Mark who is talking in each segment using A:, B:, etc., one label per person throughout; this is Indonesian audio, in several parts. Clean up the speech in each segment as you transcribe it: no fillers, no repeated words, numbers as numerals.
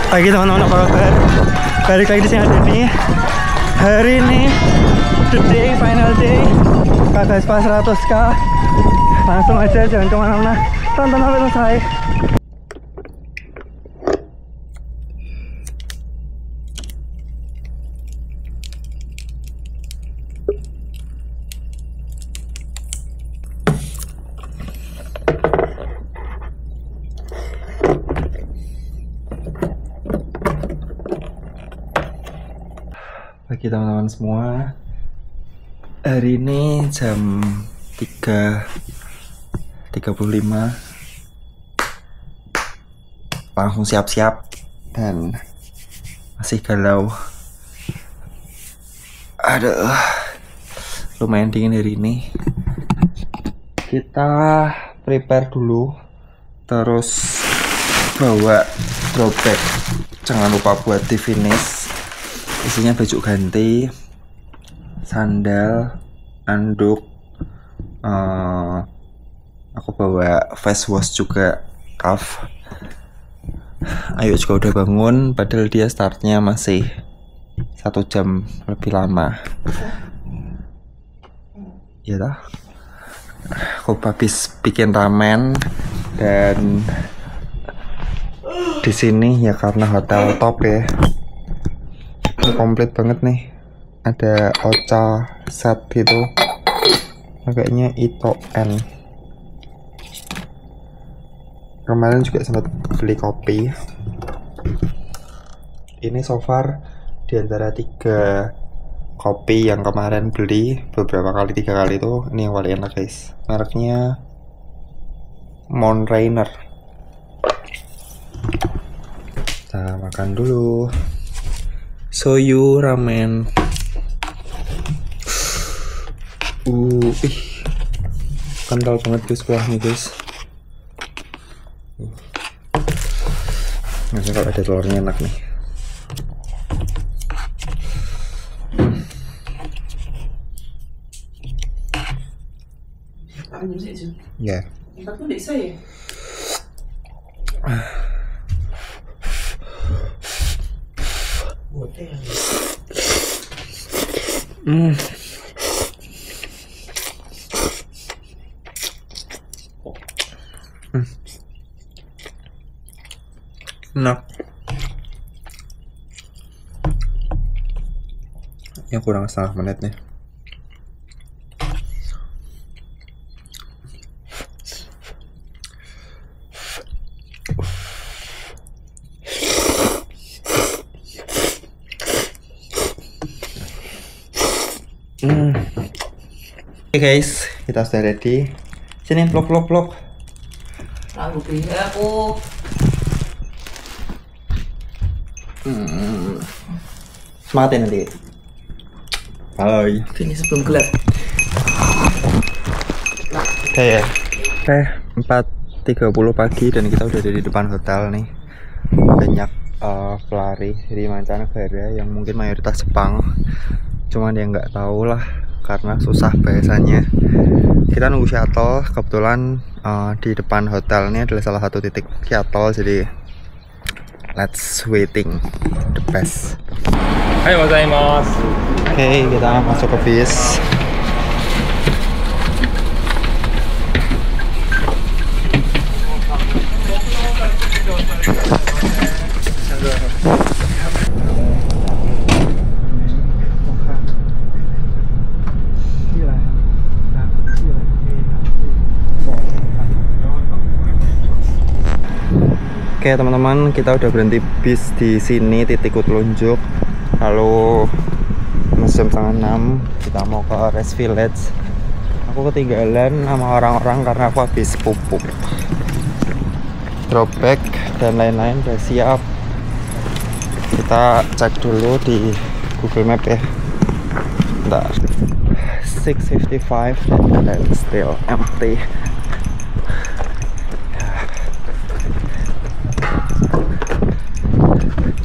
A: Pagi teman-teman, apa kabar? Balik lagi di sini ada nih. Hari ini the day, final day Kak Spa 100k. Langsung aja, jangan kemana-mana, tonton sampai selesai. Pagi teman-teman semua. Hari ini jam 3.35. Langsung siap-siap dan masih galau. Aduh, lumayan dingin hari ini. Kita prepare dulu, terus bawa drop bag. Jangan lupa buat di finish. Isinya baju ganti, sandal, anduk, aku bawa face wash juga, cuff. Ayo juga udah bangun, padahal dia startnya masih 1 jam lebih lama. Ya dah. Aku habis bikin ramen dan di sini ya karena hotel top ya. Komplit banget nih, ada ocha set gitu, pakainya Ito N. Kemarin juga sempat beli kopi. Ini so far diantara 3 kopi yang kemarin beli beberapa kali, 3 kali itu, ini yang paling enak guys. Mereknya Monrainer. Kita makan dulu. Soyu ramen. Kental banget guys kuahnya guys. Nah, kalau ada telurnya enak nih. Ya. Enak. Yang kurang setengah menit nih. Oke guys, kita sudah ready. Sini vlog.
B: Aku.
A: Semangat ya nanti. Bye.
B: Ini sebelum gelap.
A: Oke, 4.30 pagi dan kita udah di depan hotel nih. Banyak pelari dari mancanegara yang mungkin mayoritas Jepang. Cuman dia nggak tahu lah karena susah bahasanya. Kita nunggu shuttle. Kebetulan di depan hotel ini adalah salah satu titik shuttle, jadi let's waiting the best.
C: Hai gozaimasu.
A: Oke, kita masuk ke bis. Oke teman-teman, kita udah berhenti bis di sini, titik telunjuk. Lalu jam 5:30 kita mau ke Rest Village. Aku ketinggalan sama orang-orang karena aku habis pupuk. Drop bag dan lain-lain udah siap. Kita cek dulu di Google Map ya. Bentar. 6:55 dan still empty.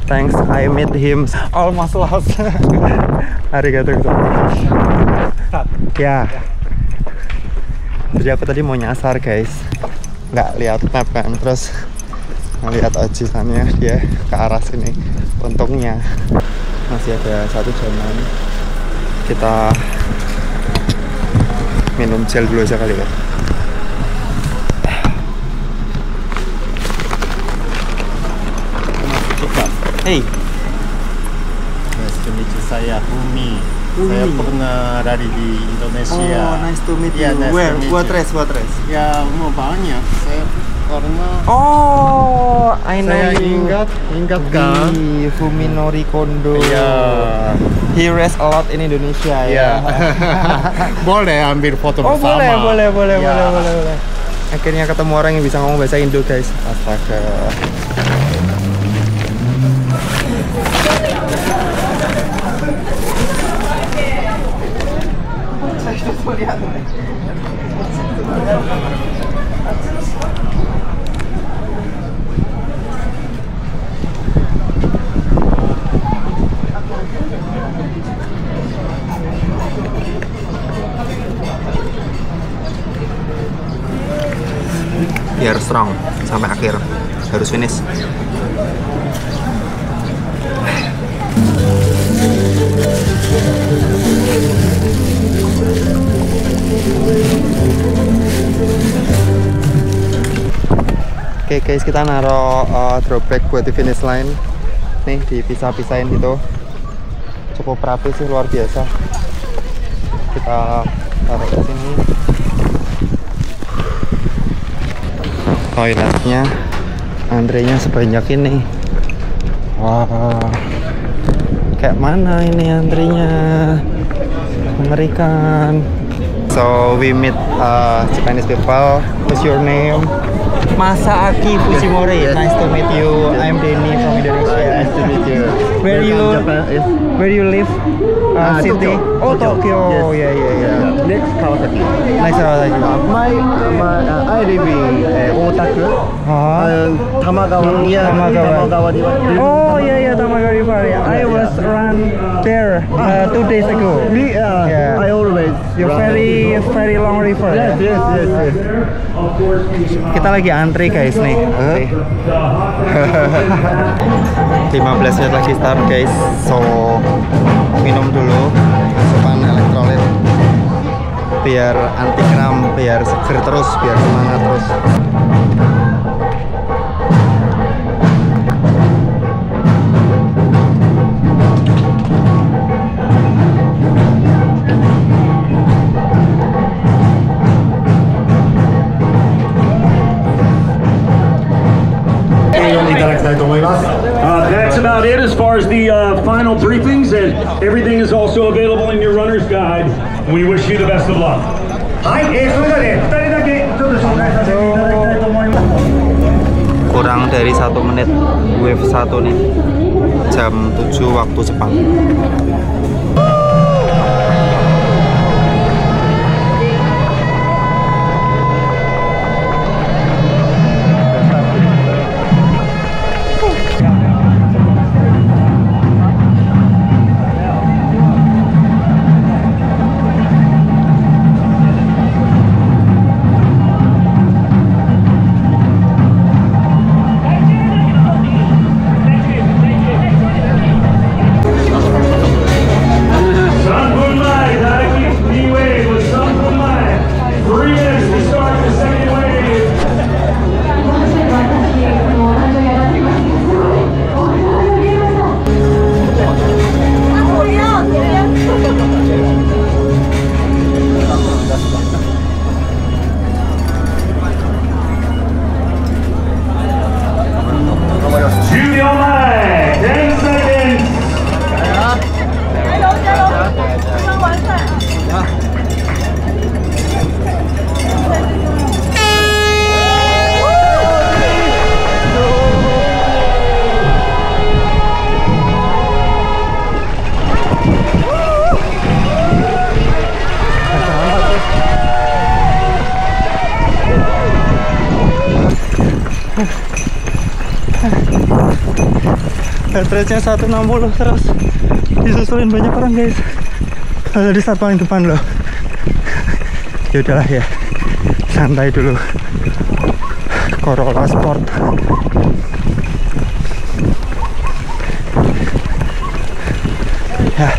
A: Thanks, I met him almost lost. Arigatou gozaimasu. Ya. Jadi aku tadi mau nyasar guys, nggak lihat map kan, terus Lihat ajisannya dia ke arah sini. Untungnya masih ada 1 jaman. Kita minum gel dulu aja kali ya. Hey,
B: nice to meet you. Saya Umi. Saya pernah lari di Indonesia.
A: Oh, nice to meet you.
B: Yeah, nice
A: Where?
B: to meet
A: What
B: you.
A: race? What race?
B: Ya, mau banyak. Saya pernah.
A: Oh, I know
B: Saya
A: you.
B: ingat kan?
A: Di Fuminori Kondo.
B: Ya.
A: He race a lot in Indonesia ya.
B: Boleh ambil foto
A: Oh,
B: bersama.
A: boleh.
B: Ya.
A: Akhirnya ketemu orang yang bisa ngomong bahasa Indo, guys. Astaga. Biar strong sampai akhir, harus finish. Oke guys, kita naruh dropback buat di finish line. Nih dipisah-pisahin gitu. Cukup rapi sih, luar biasa. Kita taruh ke sini. Toiletnya, antrenya sebanyak ini. Wah, kayak mana ini antrinya? Mengerikan. So we meet Japanese people. What's your name? Masaaki Fujimori. Nice to meet you. I'm Denny from Indonesia.
B: Nice to meet you.
A: Where you live? City?
B: Tokyo.
A: Oh, Tokyo.
B: Yes.
A: Yeah.
B: Next Kawasaki.
A: Nice Kawasaki.
B: I live in Otaku. Tamagawa. Yeah,
A: Tamagawa.
B: Tamagawa.
A: Oh yeah, Tamagawa River. Yeah. I was run there 2 days ago. Yeah.
B: I always.
A: You're very long river.
B: Yes.
A: Kita lagi antri guys nih. 15 menit lagi start guys. So minum dulu asupan elektrolit biar anti kram, biar seger terus, biar semangat terus.
D: That's about it as far as the final briefings, and everything is also available in your runner's guide. We wish you the best of luck. はい、それではね、2人だけちょっと紹介させていただきたいと思います。
A: Kurang dari 1 menit wave 1 nih, jam 7 waktu Jepang. Heart rate-nya 160 terus disusulin banyak orang guys. Ada di start paling depan loh. Ya udahlah ya, santai dulu. Corolla Sport Ya.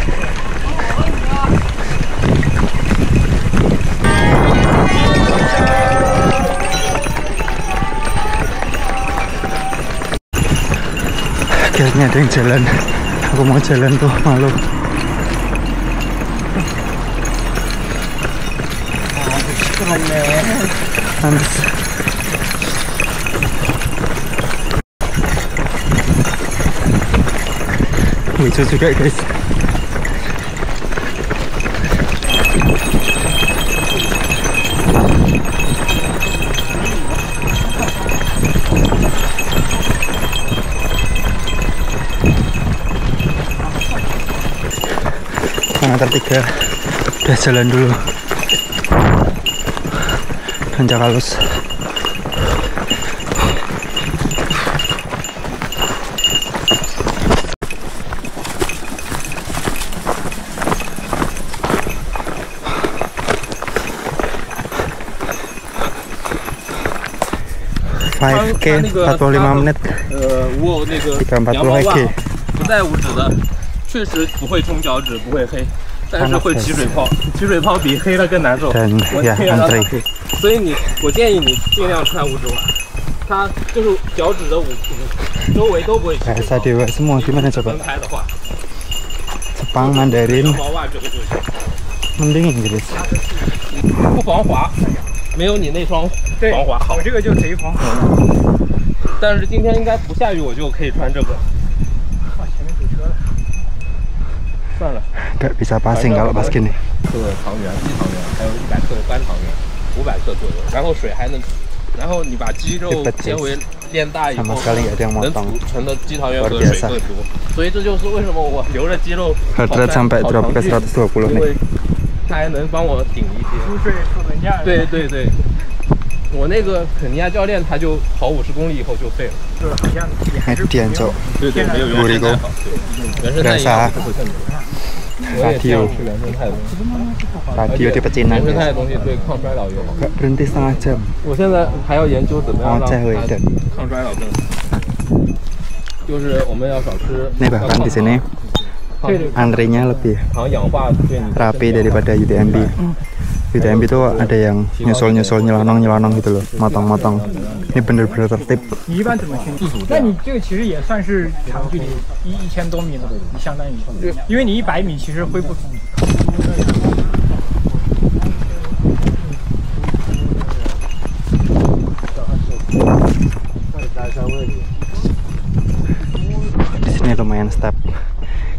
A: Akhirnya ada yang jalan. Aku mau jalan tuh malu. Pantes. Lucu juga guys. Kilometer 3 udah jalan dulu. Tanjak halus.5K 45 menit.
C: 握那个
A: 340
C: 羊毛袜
A: K
C: 不带五指的，确实不会冲脚趾，不会黑，但是会起水泡，起水泡比黑了更难受。
A: dan
C: 我
A: ya
C: 天啊
A: antri.
C: 所以我建议你尽量穿五指袜，它就是脚趾的周围都不会起水
A: Bahasa
C: 泡。
A: dewa semua gimana
C: 分
A: coba?
C: 开的话，
A: Jepang, Mandarin,
C: 羊毛袜这个就行，
A: mending Inggris.
C: 不防滑，没有你那双防滑好。
E: 我这个就贼防滑。
C: 但是今天应该不下雨，我就可以穿这个。
E: 哇，前面堵车了。
C: 算了。
A: Gak bisa passing kalau pas gini.
C: 克糖原、低糖原，还有100克的单糖原，500克左右。然后水还能，然后你把肌肉纤维练大以后，
A: sama sekali nggak ada yang
C: 能
A: motong.
C: 储存的肌糖原和水更多。所以这就是为什么我留着肌肉
A: Heart rate sampai drop ke 120
C: 因
A: nih.
C: 为它还能帮我顶一些。
E: 入睡副本架。
C: 对对对，我那个肯尼亚教练他就跑50公里以后就废了。
E: 就是好像也还是
A: Median cok.
C: 对对，没有原生态好。原生态营养不会更多。我也这样吃原生态的东西。
A: Radio di
C: 原
A: pecinan
C: 生态
A: guys.
C: 的东西对抗衰老有好。
A: Gak berhenti setengah jam.
C: 我现在还要研究怎么样让
A: Oh,
C: 它
A: cewek dan
C: 抗衰老更好。就是我们要少吃。
A: Nih bahkan di sini antrinya lebih
C: 糖氧化对你
A: rapi daripada UTMB. UTMB itu ada yang nyusul-nyusul nyelonong gitu loh, motong-motong. Ini bener-bener tertib.
E: 你一般怎么训练？那你这个其实也算是长距离，1000多米了，你相当于，因为你100米其实恢复。 Di sini lumayan step.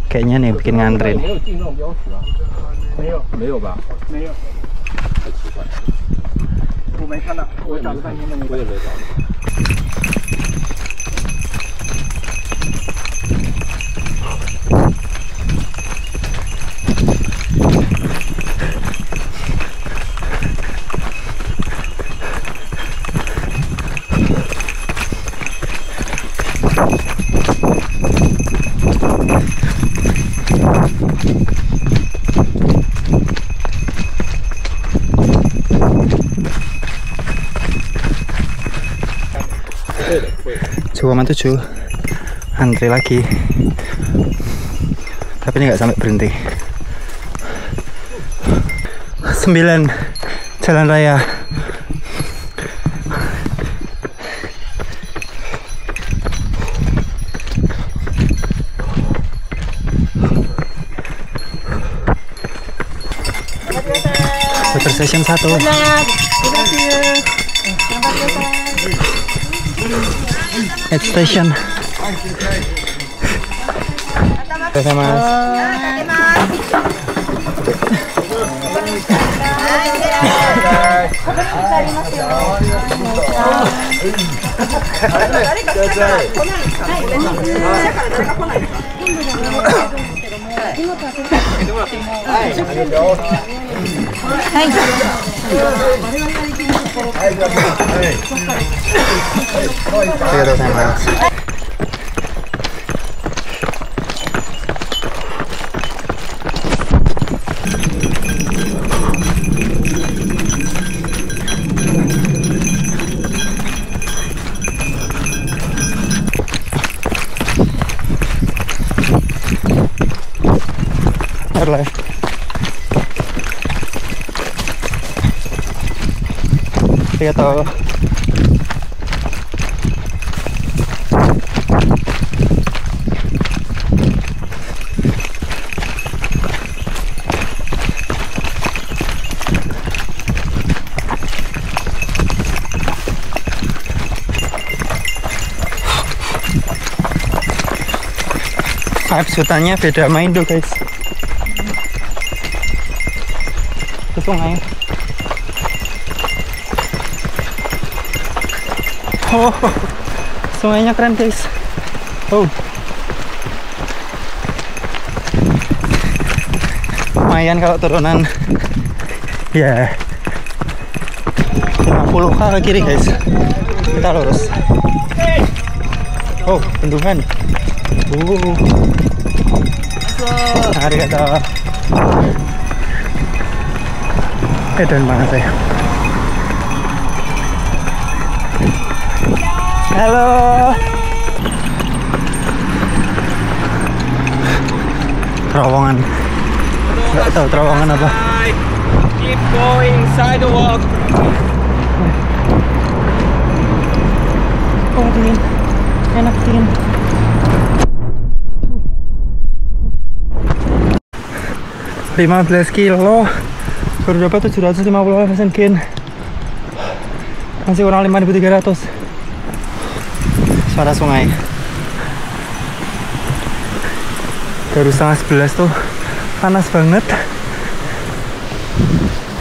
E: Kayaknya nih bikin ngantri nih.
C: 没有进账标识啊？
E: 没有，
C: 没有吧？
E: 没有，
C: 太奇怪了，
E: 我没看到，我找了半天都没
C: 我也没找到。
A: 7,7 antri lagi, tapi ini nggak sampai berhenti. 9 jalan raya. Water session 1. At station. Terima kasih. meter lah ya. Lihat tau. Vibes hutannya beda sama Indo guys. Ke sungai. Oh, sungainya keren guys. Oh, lumayan kalau turunan. Ya, 50 ke kiri guys. Kita lurus. Oh, bendungan. Arigato. Edan banget saya. Halo. Terowongan. Nggak tahu terowongan apa.
C: Keep going sidewalk.
A: Oh, dingin. Enak dingin. $15 kilo baru dapat 750 Asian Games, masih kurang 5.300. Suara sungai baru setengah 11 tuh panas banget.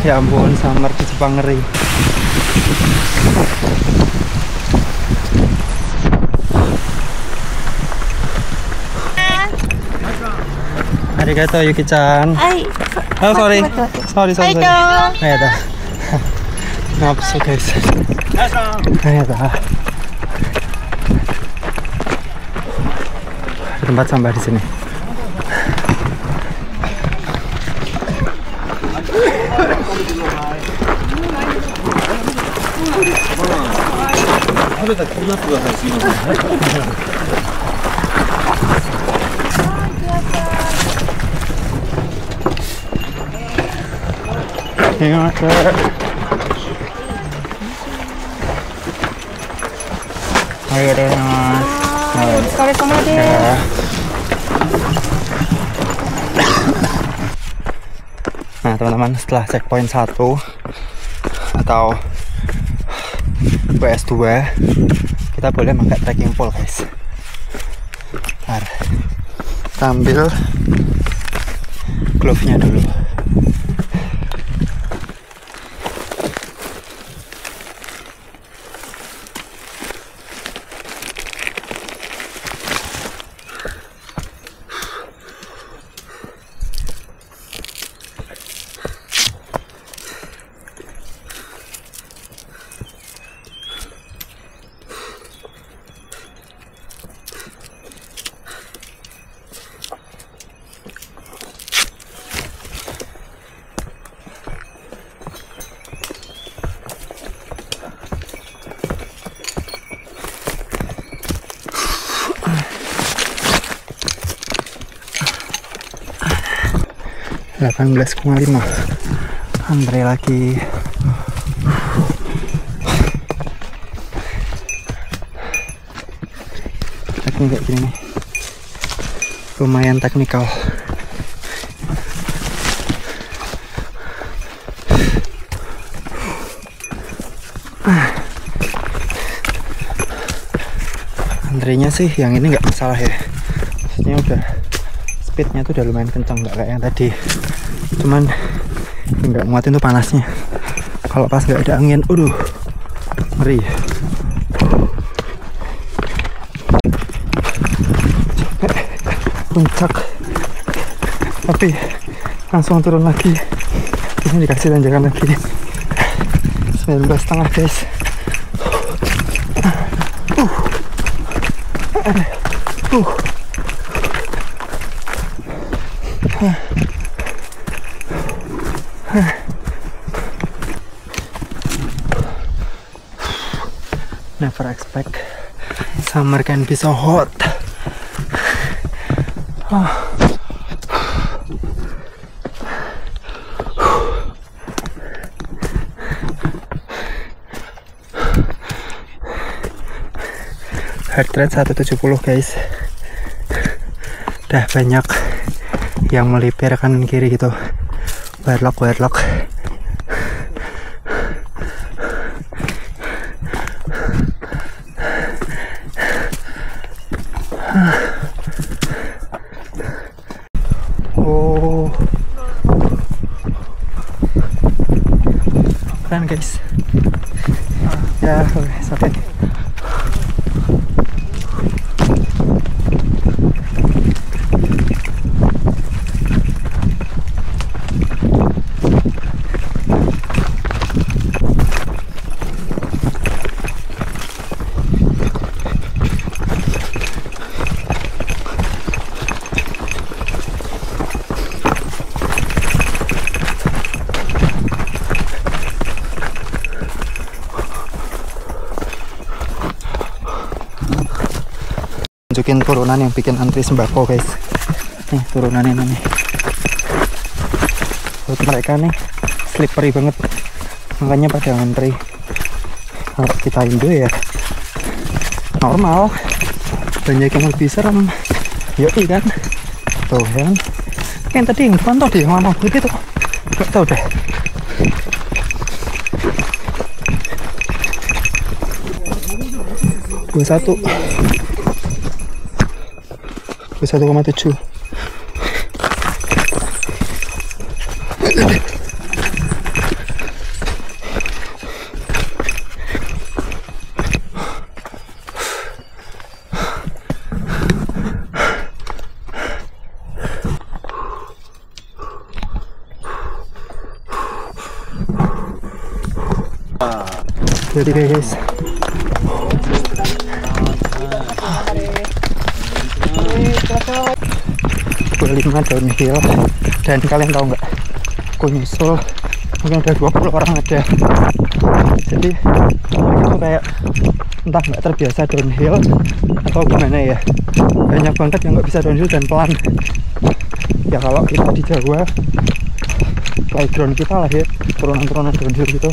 A: Ya ampun, summer di Jepang ngeri. Arigato Yuki-chan. Oh sorry. Ayo dah. Ngapsu guys. Ayo dah. Ada tempat sampah di sini. Ingat ya. Ayo deh mas. Nah teman-teman, setelah checkpoint 1 atau PS2 kita boleh pakai trekking pole guys. Ntar kita ambil glove-nya dulu. $18,5. Andre lagi. Teknik kayak gini nih, lumayan teknikal. Andrenya sih yang ini nggak masalah ya, maksudnya udah speednya tuh udah lumayan kencang, nggak kayak yang tadi. Cuman nggak muatin tuh panasnya. Kalau pas nggak ada angin, ngeri. Puncak, tapi langsung turun lagi. Ini dikasih tanjakan lagi. 19,5 guys. Never expect summer can be so hot. Heart rate 170 guys. Udah banyak yang melipir kanan kiri gitu. Warlock. Oh, keren guys. Ya, sampai. Tunjukin turunan yang bikin antri sembako guys. Nih turunannya nih. Buat mereka nih slippery banget, makanya pada antri. Kalau kita Indo ya normal, banyak yang lebih serem. Yoi kan, tuh kan. Yang tadi yang depan tuh di warna putih tuh, gak tau deh. Dua 1,7. Jadi guys, kelima downhill, dan kalian tahu nggak, aku nyusul mungkin udah 20 orang ada. Jadi mereka tuh kayak entah nggak terbiasa downhill atau gimana ya, banyak banget yang nggak bisa downhill dan pelan. Ya kalau kita di Jawa, playground kita lah ya, turunan-turunan downhill gitu,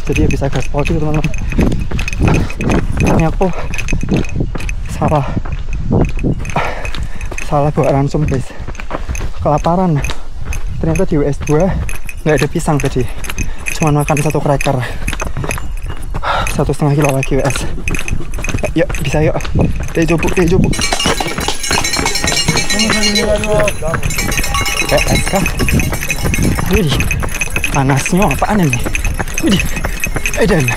A: jadi ya bisa gaspol gitu teman-teman. Ini aku salah bawa ransum guys, kelaparan. Ternyata di US2 nggak ada pisang tadi, cuma makan satu cracker 1,5 kilo lagi US. Yuk bisa yuk, coba. SK. Wih, panasnya apaan ini? Wih, edan.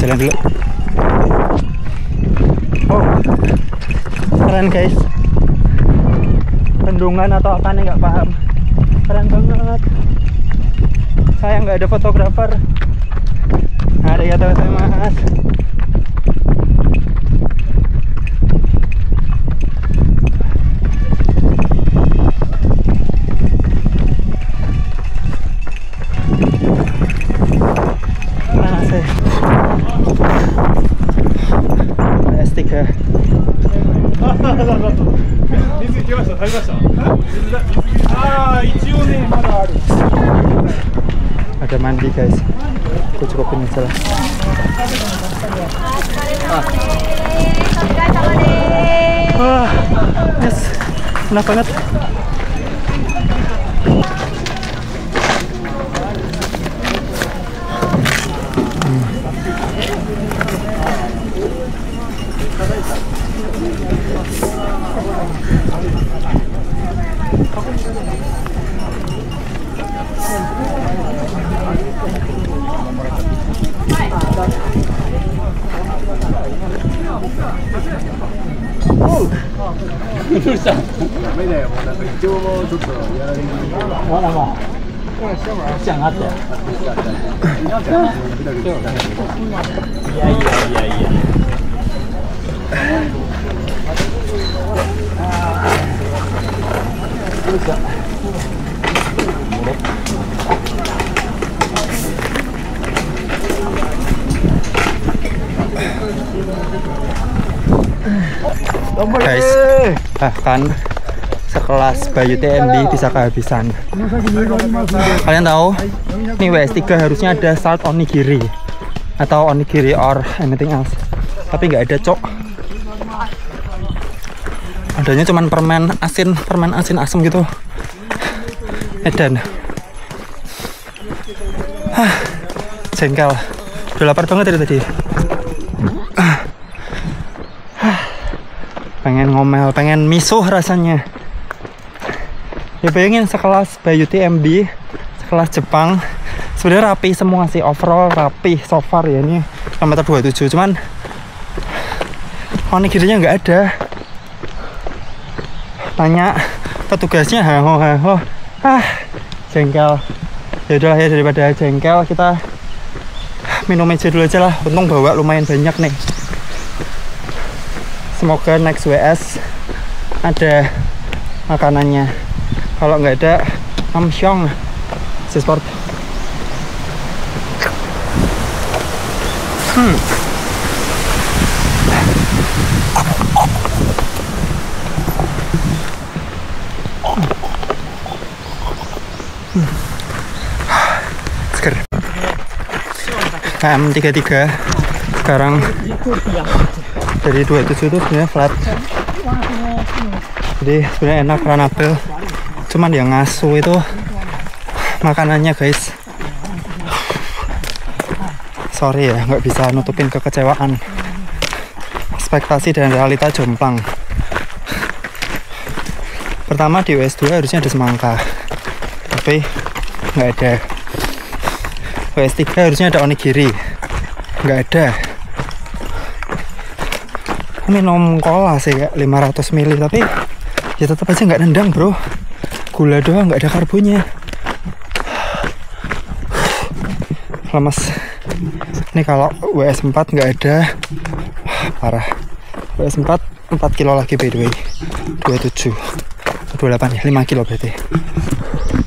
A: Jalan dulu. Oh, keren guys. Bendungan atau apa nih nggak paham. Keren banget. Sayang nggak ada fotografer. Ada ya teman-teman mas. Ada mandi guys, aku cukupin aja lah. Yes, enak banget. Guys, bahkan sekelas Bayu TMB bisa kehabisan. Kalian tahu, ini WS3 harusnya ada salt onigiri atau onigiri or anything else. tapi nggak ada, cok. Adanya cuman permen asin asam gitu. Edan. Jengkel. Udah lapar banget tadi. Pengen ngomel, pengen misuh rasanya. Ya bayangin sekelas Beauty MB, sekelas Jepang. Sebenarnya rapi semua sih, overall rapi so far ya. Ini kilometer 27, cuman onigirinya nggak ada. Tanya petugasnya, haho. Jengkel. Ya udahlah ya, daripada jengkel kita minum aja dulu aja lah. Untung bawa lumayan banyak nih. Semoga next WS ada makanannya. Kalau nggak ada, amsyong sport. Seger. KM33 sekarang dari 27 itu sebenarnya flat, jadi sebenarnya enak, runnable. Cuman yang ngasu itu makanannya, guys. Sorry ya, nggak bisa nutupin kekecewaan. Ekspektasi dan realita jomplang. Pertama di WS2 harusnya ada semangka, tapi nggak ada. WS3 harusnya ada onigiri, nggak ada. Minum cola sih kayak 500 ml, tapi ya tetap aja nggak nendang, bro. Gula doang, nggak ada karbonya. Lemes. Ini kalau WS4 nggak ada, parah. WS4 4 kilo lagi by the way. 27 28 ya, 5 kilo berarti.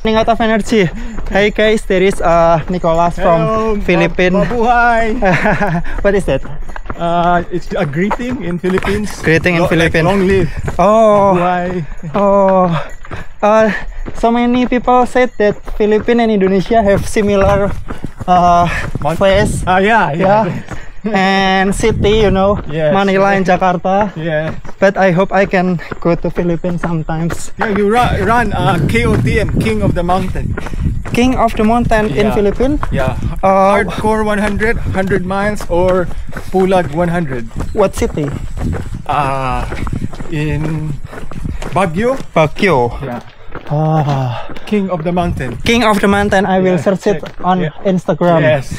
A: Running out of energy. Hey guys, there is Nicholas from Philippines.
F: Mabuhay.
A: What is that?
F: It's a greeting in Philippines.
A: Greeting in Philippines.
F: Long live.
A: Oh.
F: Mabuhay.
A: Oh. So many people said that Philippines and Indonesia have similar face.
F: Yeah.
A: And city, you know,
F: Yes.
A: Manila and Jakarta.
F: Yeah.
A: But I hope I can go to Philippines sometimes.
F: Yeah, you run KOTM, King of the Mountain.
A: King of the Mountain in
F: Yeah.
A: Philippines.
F: Yeah. Hardcore 100 miles or Pulag 100.
A: What city?
F: In Baguio.
A: Baguio.
F: Yeah.
A: King
F: of the Mountain.
A: King of the Mountain. I will search it on Instagram.
F: Yes.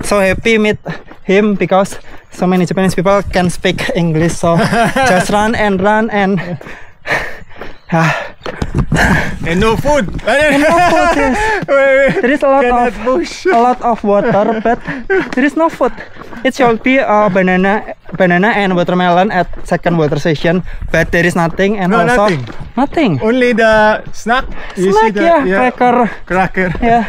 A: So happy meet him because so many Japanese people can speak English. So just run and
F: And no food.
A: And no food, yes. There is a lot of water, but there is no food. It should be banana and watermelon at second water station, but there is nothing, and
F: No,
A: also
F: nothing. Only the snack. You see the cracker.
A: Yeah.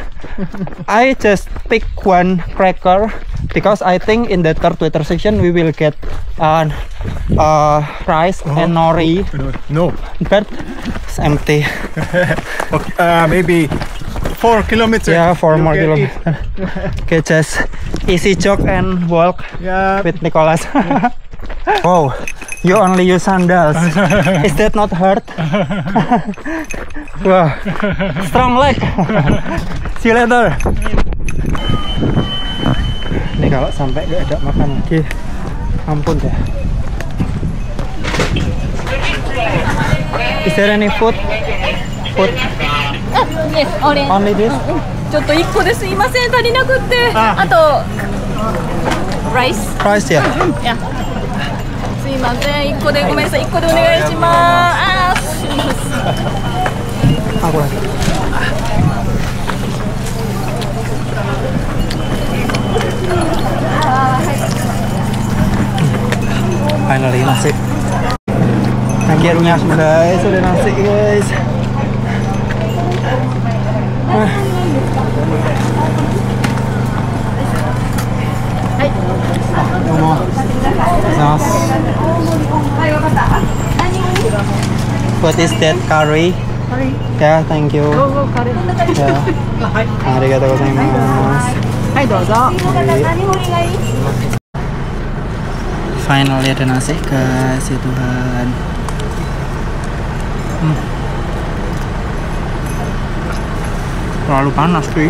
A: I just pick one cracker because I think in the third water section we will get rice and nori.
F: No.
A: But it's empty.
F: Okay, maybe 4 kilometers.
A: Yeah, 4 more kilometers. Okay, just easy jog and walk with Nicholas. Oh, you only use sandals. Is that not hurt? Wow, strong leg. See you later. Ini kalau sampai gak ada makan lagi, ampun deh. Is there any food?
G: Yes, orange.
A: Only this?
G: ちょっと1個ですいません、足りなくって。あとライス。
A: Rice ya?
G: いや。すいません、1個でごめんなさい、1個でお願いします。
A: Aku lagi. Finally nasi. Akhirnya guys, udah nasi guys. What is that curry? Yeah, thank you. Yeah. Arigatou gozaimasu.
G: はい、どうぞ。
A: Finally ada nasi guys, ya Tuhan. Terlalu panas cuy.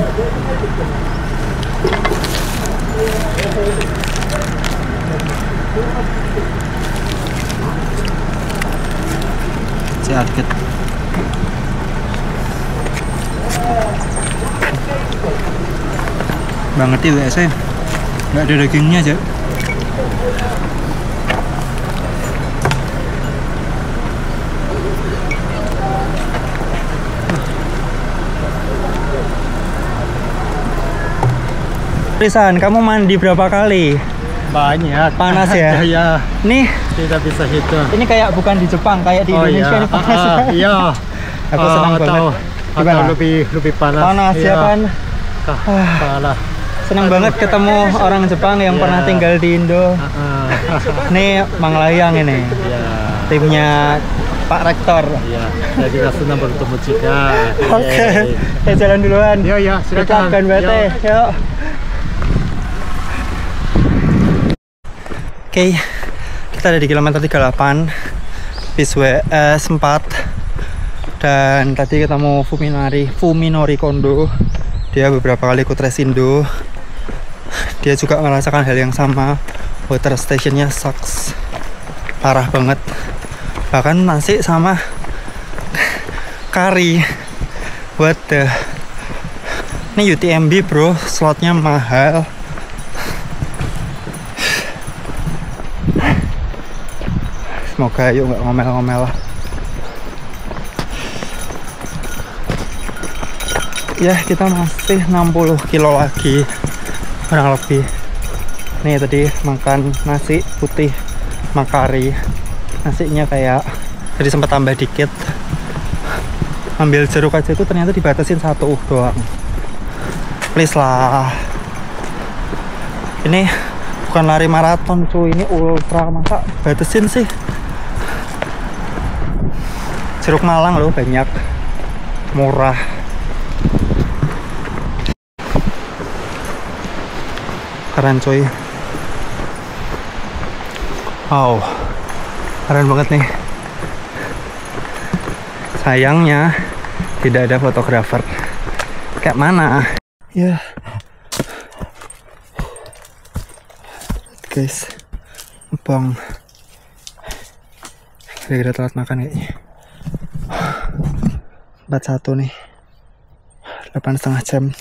A: Ciarket. Banget ya WC, nggak ada dagingnya aja. Risan, kamu mandi berapa kali?
B: Banyak.
A: Panas ya?
B: Ya.
A: Nih,
B: Tidak bisa hitung.
A: ini kayak bukan di Jepang, kayak di Indonesia nih panas.
B: Iya.
A: Aku senang banget. Gimana?
B: Atau lebih panas.
A: Panas ya kan?
B: Kepala.
A: Senang banget ketemu orang Jepang yang pernah tinggal di Indo. Nih Mang Layang ini.
B: Ya.
A: Timnya Pak Rektor.
B: Ya. Saya juga senang bertemu Cika.
A: Oke. Saya jalan duluan.
B: Ya, silakan.
A: Silakan BT. Yuk. Oke, kita ada di kilometer 38 bis WS 4 dan tadi ketemu Fuminori Kondo. Dia beberapa kali ikut race Indo. Dia juga merasakan hal yang sama. Water stationnya sucks, parah banget. Bahkan nasi sama kari, what the. Ini UTMB bro, slotnya mahal. Semoga yuk nggak ngomel-ngomel lah. Ya kita masih 60 kilo lagi kurang lebih. Nih tadi makan nasi putih makari, nasinya kayak tadi sempat tambah dikit. Ambil jeruk aja itu ternyata dibatasin 1 doang. Please lah. Ini bukan lari maraton cuy, ini ultra, masa batasin sih. Jeruk Malang loh banyak, murah. Keren coy. Wow, keren banget nih. Sayangnya tidak ada fotografer. Kayak mana? Ya. Guys, bang. Kira-kira telat makan kayaknya. 41 nih, 8,5 jam.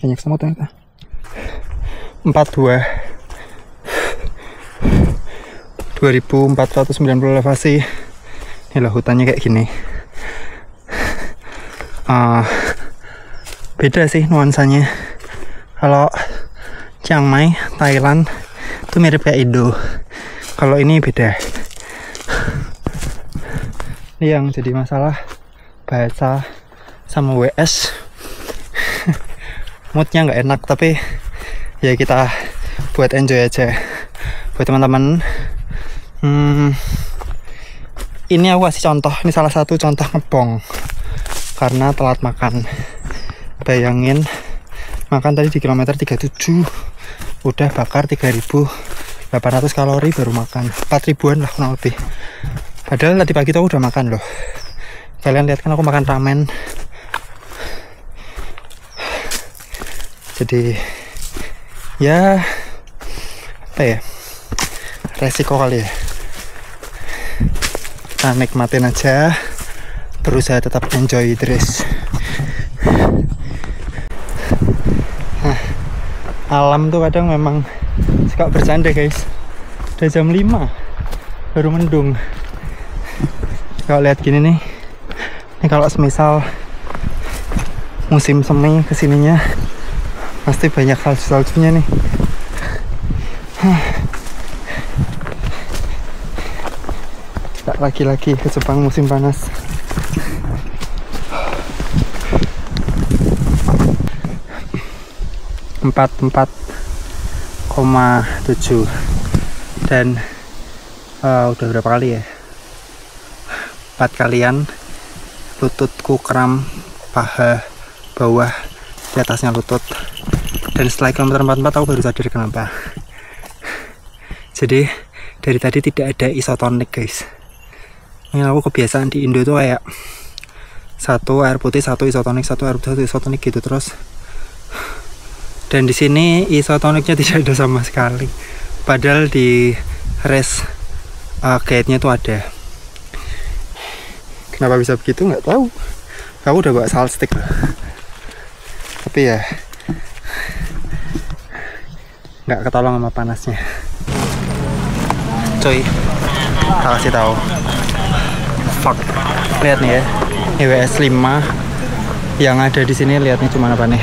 A: Banyak semut ternyata. 42 2490 elevasi. Ini lah hutannya kayak gini. Beda sih nuansanya. Kalau Chiang Mai, Thailand itu mirip kayak Indo. Kalau ini beda. Ini yang jadi masalah bahasa sama WS. Moodnya nggak enak, tapi ya kita buat enjoy aja. Buat teman-teman, ini aku kasih contoh. Ini salah satu contoh ngebong karena telat makan. Bayangin makan tadi di kilometer 37 udah bakar 3.800 kalori baru makan 4.000-an lah kurang lebih. Padahal tadi pagi tuh udah makan loh. Kalian lihat kan aku makan ramen. Jadi ya apa ya, resiko kali ya. Kita nikmatin aja, berusaha tetap enjoy the race. Alam tuh kadang memang suka bercanda guys. Udah jam 5 baru mendung. Kalau lihat gini nih, ini kalau semisal musim semi kesininya pasti banyak salju-saljunya nih. Tak lagi-lagi ke Jepang musim panas. Empat 4,7 dan udah berapa kali ya, 4 kalian lututku kram, paha bawah, di atasnya lutut. Dan setelah kilometer 44 aku baru sadar kenapa. Jadi dari tadi tidak ada isotonik guys. Ini aku kebiasaan di Indo tuh kayak satu air putih, satu isotonik, satu air putih, satu isotonik gitu terus. Dan di sini isotoniknya tidak ada sama sekali. Padahal di race guide-nya tuh ada. Kenapa bisa begitu nggak tahu. Aku udah bawa salt stick loh. Tapi ya nggak ketolong sama panasnya. Coy, tak kasih tahu. Fuck. Lihat nih ya. Ini WS 5 yang ada di sini. Lihatnya cuma apa nih?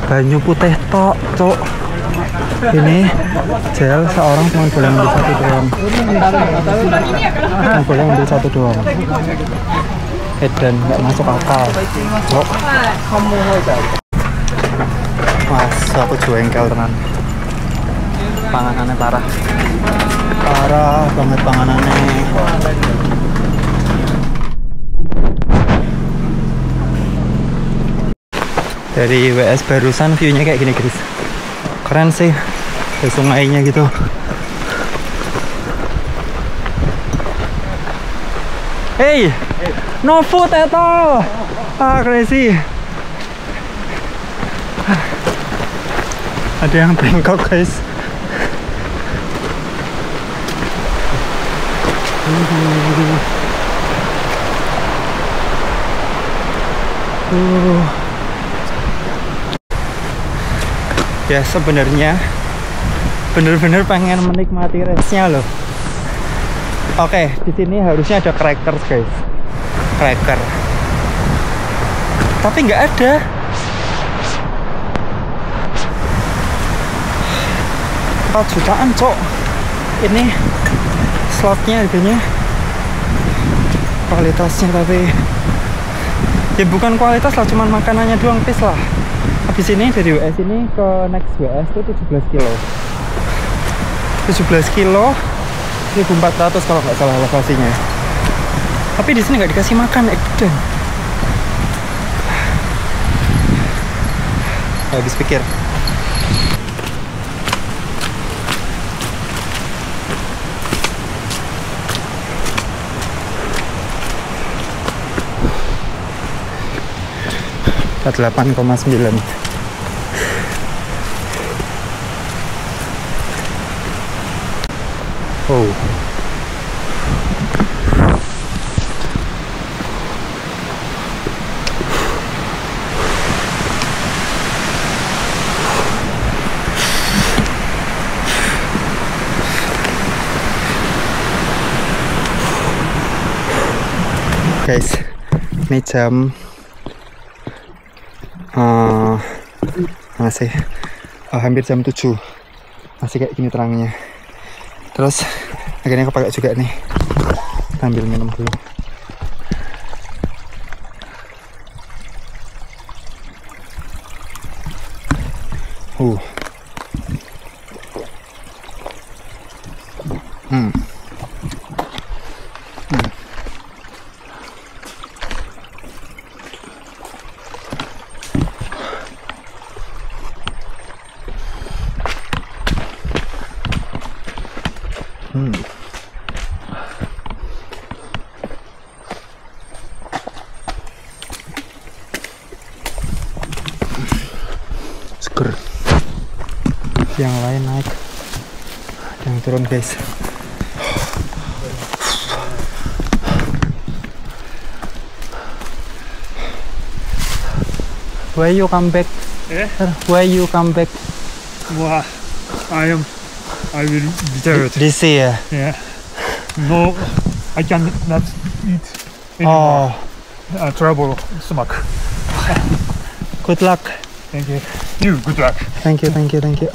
A: Banyu putih tok, cok. Ini gel seorang cuma boleh ambil satu doang. Cuma boleh ambil satu doang. Edan nggak masuk akal, cok. Mas, aku jengkel tenan. Panganannya parah. Parah banget panganannya. Dari WS barusan view-nya kayak gini guys. Keren sih. Ada sungainya gitu. Hey, no food at all. Ah, crazy. Ada yang bengkok guys. Ya sebenarnya bener-bener pengen menikmati race-nya loh. Oke, di sini harusnya ada crackers guys, cracker. Tapi nggak ada. 4 jutaan cok. Ini slotnya harganya, kualitasnya tapi ya bukan kualitas lah, cuman makanannya doang please lah. Habis ini dari WS ini ke next WS itu 17 kilo 17 kilo 1.400 kalau nggak salah lokasinya. Tapi di sini nggak dikasih makan, Edan. Habis pikir. At 8,9. Oh. Guys, ini jam masih hampir jam 7, masih kayak gini terangnya. Terus akhirnya kepakai juga nih, ambil minum dulu. Seger. Yang lain naik, yang turun guys. Why you come back? Why you come back?
E: Wow, I will be tired.
A: This year.
E: Yeah. No, I cannot eat anymore. Trouble stomach.
A: Good luck.
E: Thank you. You, good luck.
A: Thank you. 51.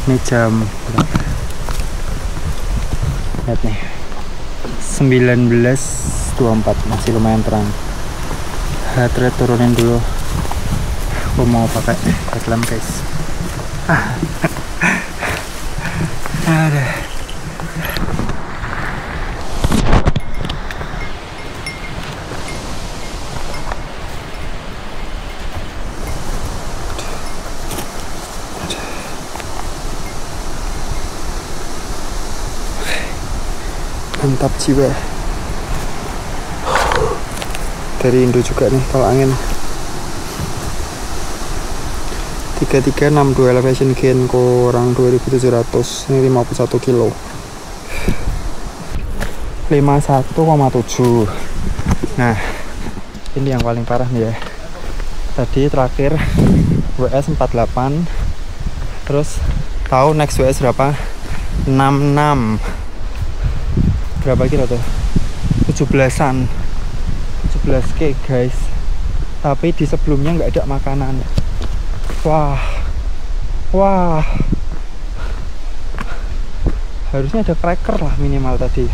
A: Ini jam berapa? Lihat nih, 19.24, masih lumayan terang. Heart rate turunin dulu. Aku mau pakai headlamp guys. Ada. mantap jiwa. Dari Indo juga nih kalau angin. 3362 elevation gain kurang 2700, ini 51 kilo. 51,7. Nah, ini yang paling parah nih ya. Tadi terakhir WS 48, terus tahu next WS berapa? 66. Berapa kilo tuh? 17-an, 17k guys. Tapi di sebelumnya nggak ada makanan. Wah, wah, harusnya ada cracker lah minimal tadi.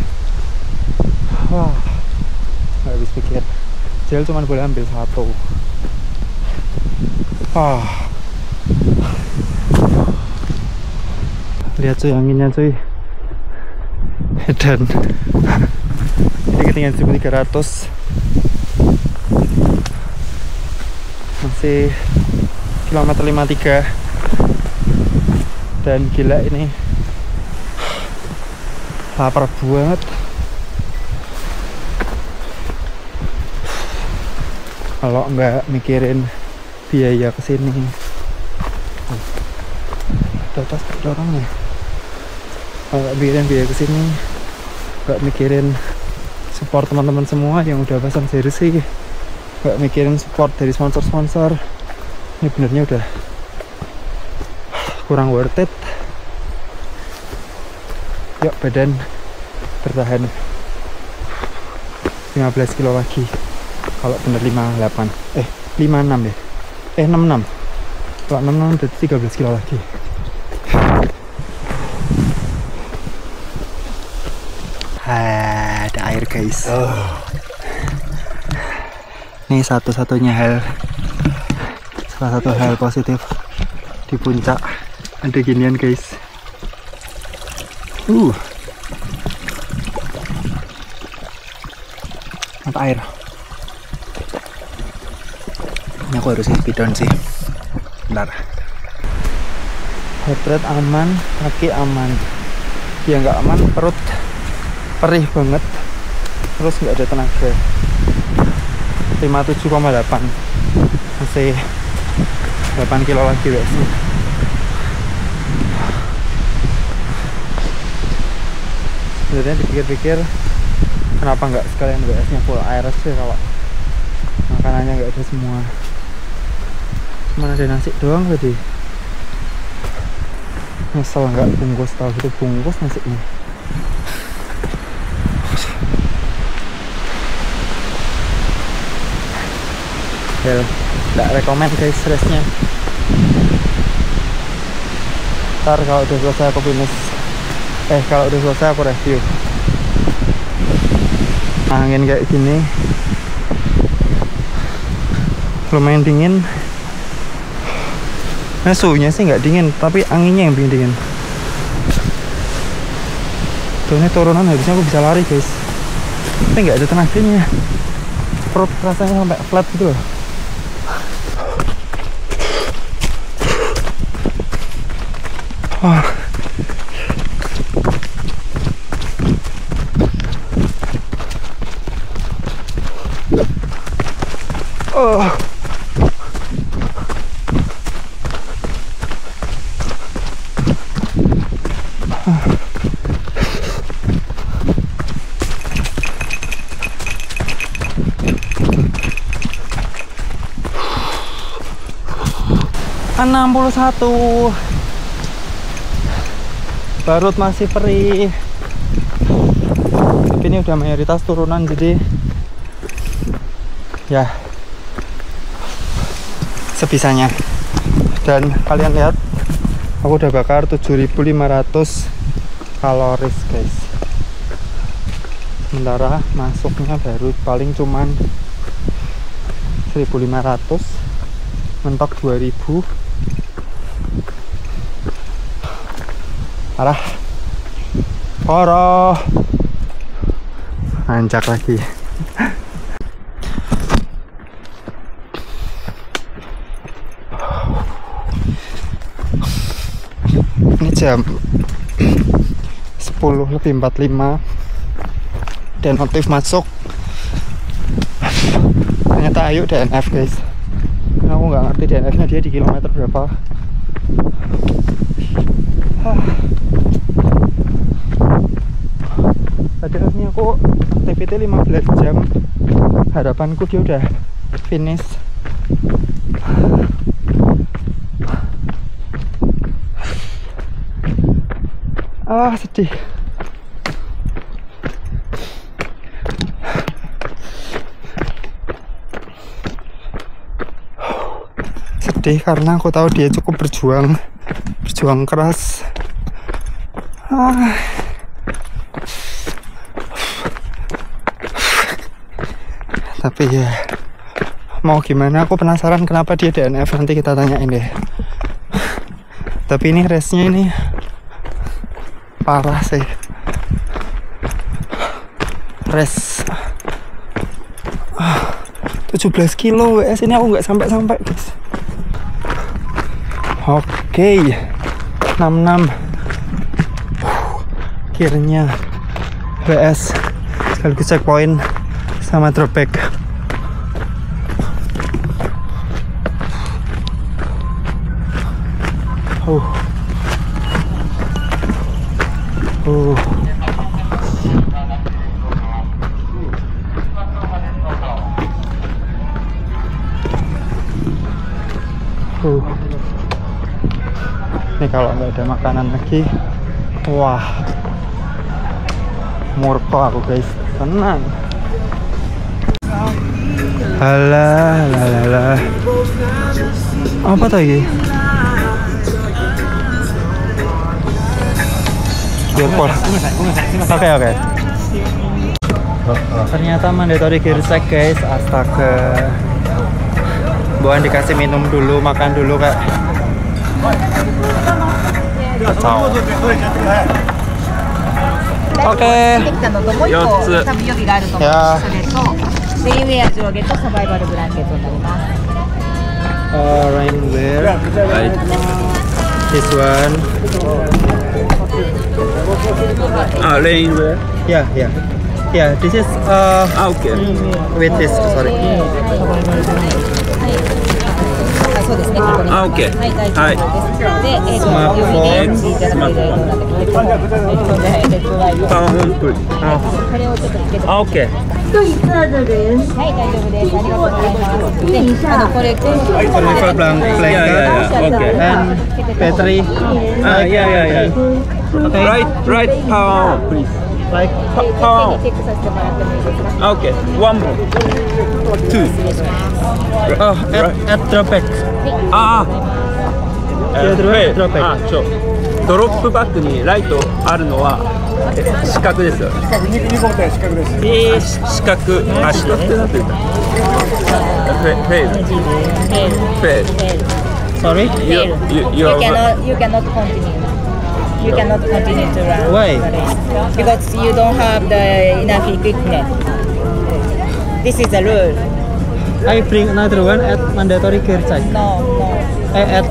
A: Wah, nggak habis pikir. Gel cuma boleh ambil 1. Wah, lihat cuy anginnya cuy. Dan ini ketinggian 1300, masih kilometer 53. Dan gila ini, lapar banget. Kalau nggak mikirin biaya kesini, atas dorong ya. Kalau nggak mikirin biaya kesini, nggak mikirin support teman-teman semua yang udah pasang jersey, nggak mikirin support dari sponsor-sponsor, ini benernya udah kurang worth it. Yuk badan bertahan 15 kilo lagi. Kalau bener 56 deh. 66. Kalau 66 berarti 13 kilo lagi. Ada air guys. Ini satu-satunya salah satu hal positif di puncak, ada ginian guys. Mata air. Ini aku harus bidon sih. Bentar. Heart rate aman, kaki aman. Ya nggak aman, perut perih banget, terus nggak ada tenaga. 57,8, masih 8 kilo lagi guys. Sebenarnya dipikir-pikir, kenapa nggak sekalian WS nya full air sih kalau makanannya nggak ada semua. Cuman ada nasi doang tadi. Nyesel nggak bungkus, tahu gitu bungkus nasinya. Ya, nggak rekomen guys restnya. Ntar kalau udah selesai aku finish. Kalau udah selesai aku review. Angin kayak gini lumayan dingin. Nah suhunya sih nggak dingin, tapi anginnya yang bikin dingin. Tuh ini turunan harusnya aku bisa lari guys, tapi nggak ada tenaganya. Perut rasanya sampai flat gitu loh. Wah. Oh. 61. Barut masih perih. Tapi ini udah mayoritas turunan, jadi ya sebisanya. Dan kalian lihat, aku udah bakar 7.500 kaloris guys. Sementara masuknya baru paling cuman 1.500, mentok 2.000. Parah, parah, nanjak lagi. Ini jam 10:45. dan notif masuk. Ternyata Ayu DNF guys. Aku nggak ngerti DNF nya dia di kilometer berapa. Padahal ini aku aktiviti 15 jam. Harapanku dia udah finish. Sedih. Sedih karena aku tahu dia cukup berjuang keras. Tapi ya mau gimana, aku penasaran kenapa dia DNF, nanti kita tanyain deh. Tapi ini race-nya ini parah sih. Race 17 kilo WS ini aku nggak sampai guys. Oke, 66 akhirnya WS sekaligus checkpoint sama dropback. Ini kalau nggak ada makanan lagi, wah, murko aku guys, tenang. Halah. Apa tadi? Biarpol. Oke. Ternyata mandatory gear check guys, astaga. Bukan dikasih minum dulu, makan dulu kak. Kacau. Oke. Ya. Rainwear. This one. Rainwear. Yeah. This is okay. With this, sorry. Okay. Hi. Smartphone. Okay.
H: 1人サードです。はい、大丈夫です。ありがとうございます。これ
A: Okay. And battery.
C: Yeah.
A: Okay.
C: Right power on, please.
A: Like
C: power on. Okay. One more. Two.
A: at dropback.
C: そう。ドロップバックにライトあるのは四角ですよ。四角ってなんていうか。フェール。
A: Sorry?
G: You cannot continue. You cannot continue to run.
A: Why?
G: Because you don't have the enough equipment. This is the rule.
A: I bring another one at mandatory gear check.
G: No.
A: At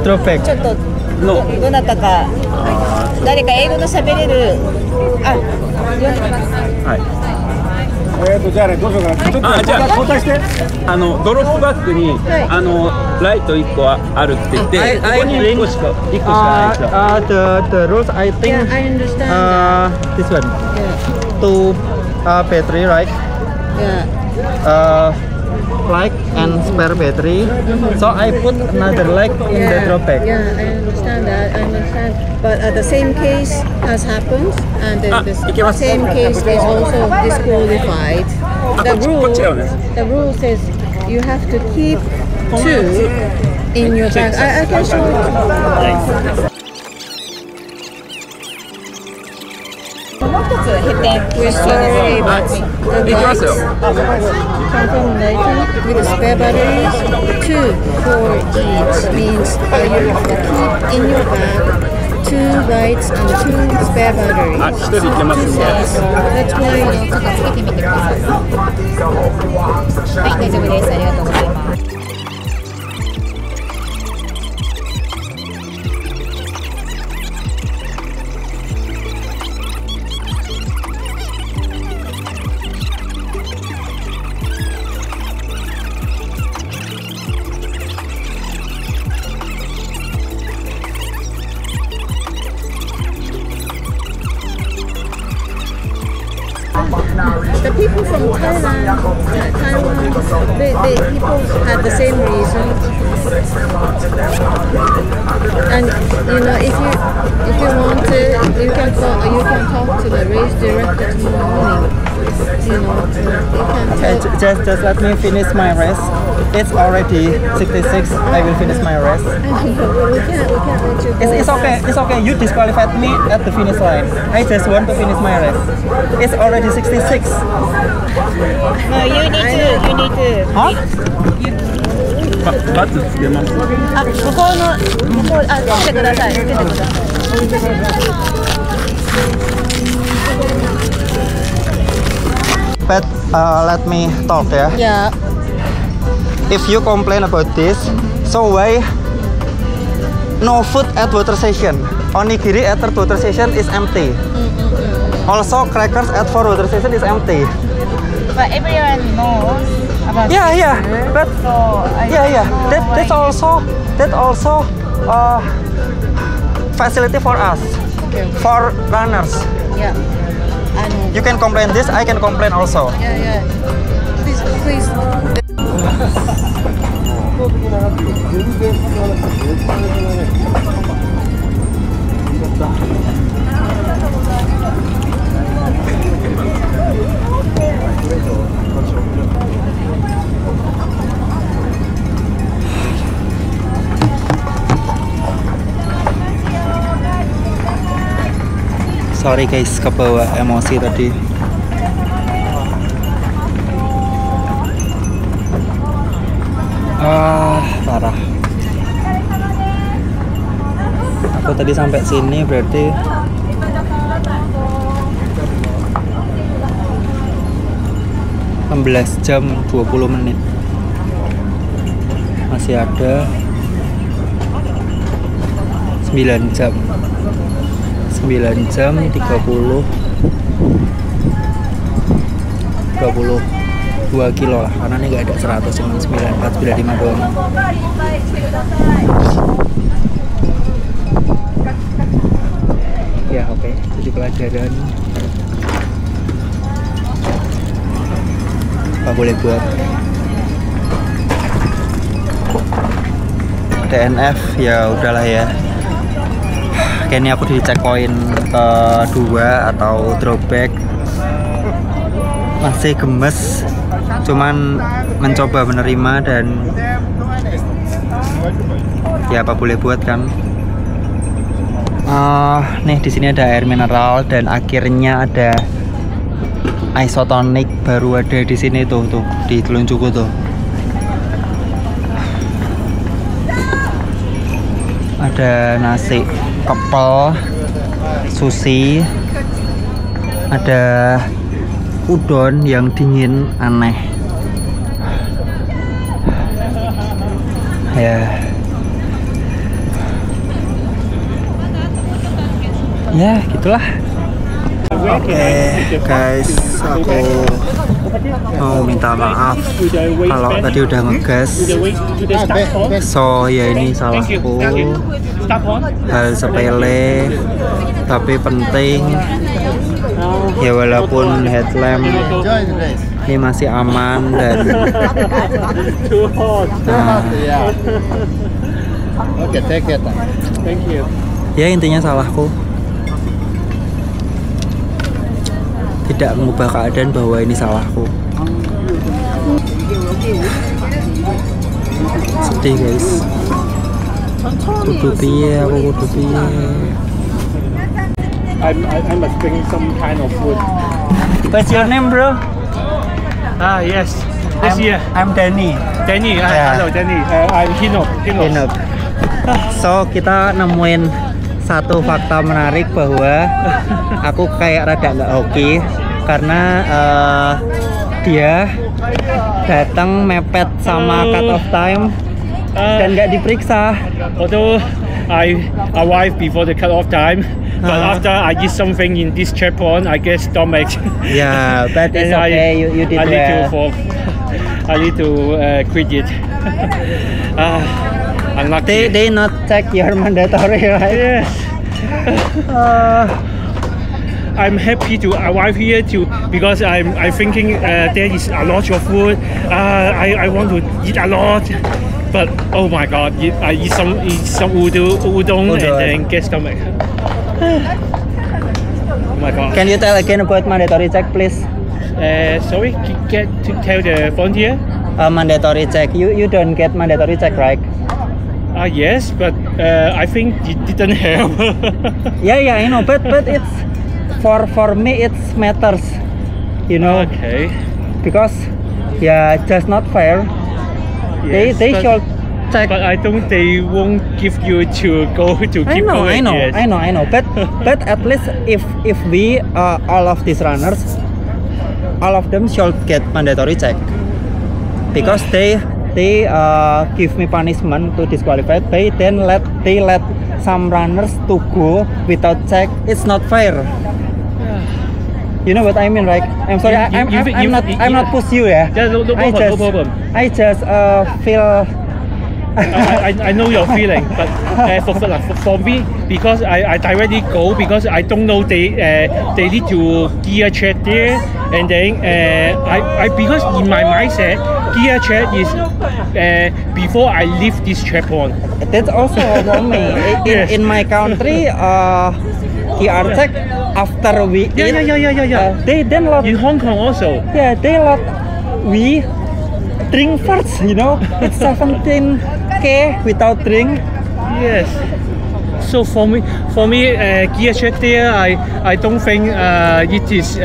A: dropback.
G: ちょっとどなたか誰か英語の喋れる読んでます。
C: はい。
F: じゃあね、どうしようかな。ちょっと
C: じゃあ
F: 交代して。
C: ドロップバックにライト1個あるって言って、ここに1個しかないですよ。
A: The rules I think this one. Two battery, right? Light and spare battery. So I put another light in the dropback.
H: Yeah, I understand that. But the same case has happened, and the same case is also disqualified. The rule says you have to keep two in your bag. I can show it.
G: もう一つ閉店。
H: We're sorry, but the
C: 行きますよ。
H: Confirm later with spare batteries, 2 for each means you have to keep in your bag 2 lights and 2 spare batteries.
C: 1人いけますんで。
H: That's why
G: ちょっとつけてみてください。はい、大丈夫です。ありがとうございます。
H: Taiwan, the people had the same reason. And you know, if you want to, you can talk to the race director tomorrow morning. You know, you can talk.
A: Just let me finish my race. It's already 66. I will finish my race.
H: We can't let you go.
A: It's okay. It's okay. You disqualified me at the finish line. I just want to finish my race. It's already 66.
G: No, you need to.
A: Huh?
F: バツつけます。
G: 向こうつけてください。つけてください。
A: But let me talk ya.
H: Yeah.
A: If you complain about this, so why no food at water station? Onigiri at third water station is empty. Also, crackers at fourth water station is empty.
G: But everyone knows about
A: Yeah, but
G: so
A: that's also facility for us, for runners.
H: Yeah. And
A: You can complain this, I can complain also.
H: yeah. Please.
A: Sorry guys, kebawa emosi tadi. Parah. Aku tadi sampai sini berarti 16 jam 20 menit. Masih ada 9 jam 32 kilo lah, karena ini nggak ada 100, cuma 94, 95 doang. Ya oke, jadi pelajaran apa boleh buat DNF ya udahlah ya. Kayaknya aku di checkpoint kedua atau drawback masih gemes, cuman mencoba menerima dan ya apa boleh buat kan. Nih di sini ada air mineral dan akhirnya ada isotonic baru ada di sini tuh di telunjukku tuh. Ada nasi kepel, sushi, ada udon yang dingin aneh. Ya gitulah. Oke guys, aku mau minta maaf kalau tadi udah ngegas. So ya ini salahku, hal sepele tapi penting ya, walaupun headlamp ini masih aman dan
B: Oke, take it.
E: Thank you.
A: ya intinya salahku, tidak mengubah keadaan bahwa ini salahku. Sedih guys. Kudu piye, aku kudu piye.
E: I must bring some kind of food.
A: What's your name, bro?
E: Yes. This year.
A: I'm Danny.
E: Danny.
A: Yeah.
E: Hello, Danny. I'm Hino.
A: So kita nemuin satu fakta menarik bahwa aku kayak rada nggak hoki karena dia datang mepet sama cut off time dan nggak diperiksa.
E: Although I arrived before the cut-off time, but after I did something in this checkpoint, I get stomach.
A: Yeah, but it's okay. You did well.
E: I need to quit it. Unlucky.
A: They not check your mandatory, right?
E: Yes.
I: I'm happy to arrive here because I'm thinking there is a lot of food. I want to eat a lot, but oh my God, I eat some udon and then get stomach. Oh my God.
A: Can you tell again about mandatory check, please?
I: Sorry, get to tell the volunteer.
A: Mandatory check. You don't get mandatory check, right?
I: Yes, but I think it didn't help.
A: yeah, I know, but it's for me it matters, you know.
I: Okay.
A: Because just not fair.
I: Yes,
A: they should check.
I: But I don't. They won't give you to go to keep going.
A: I know. But at least if we all of these runners, all of them should get mandatory check. Because they give me punishment to disqualify. They let some runners to go without check. It's not fair. You know what I mean, right? I'm sorry. I'm not push you, yeah.
I: No problem.
A: I just feel.
I: I know your feeling, but for me, because I directly go because I don't know they need to gear check there, and then because in my mindset gear check is before I leave this checkpoint.
A: That's also for me. In my country, gear check after we eat.
I: Yeah.
A: They then let
I: in Hong Kong also.
A: Yeah, they let we drink first. You know, it's 17K without drink.
I: Yes. So for me, gear check there, I don't think it is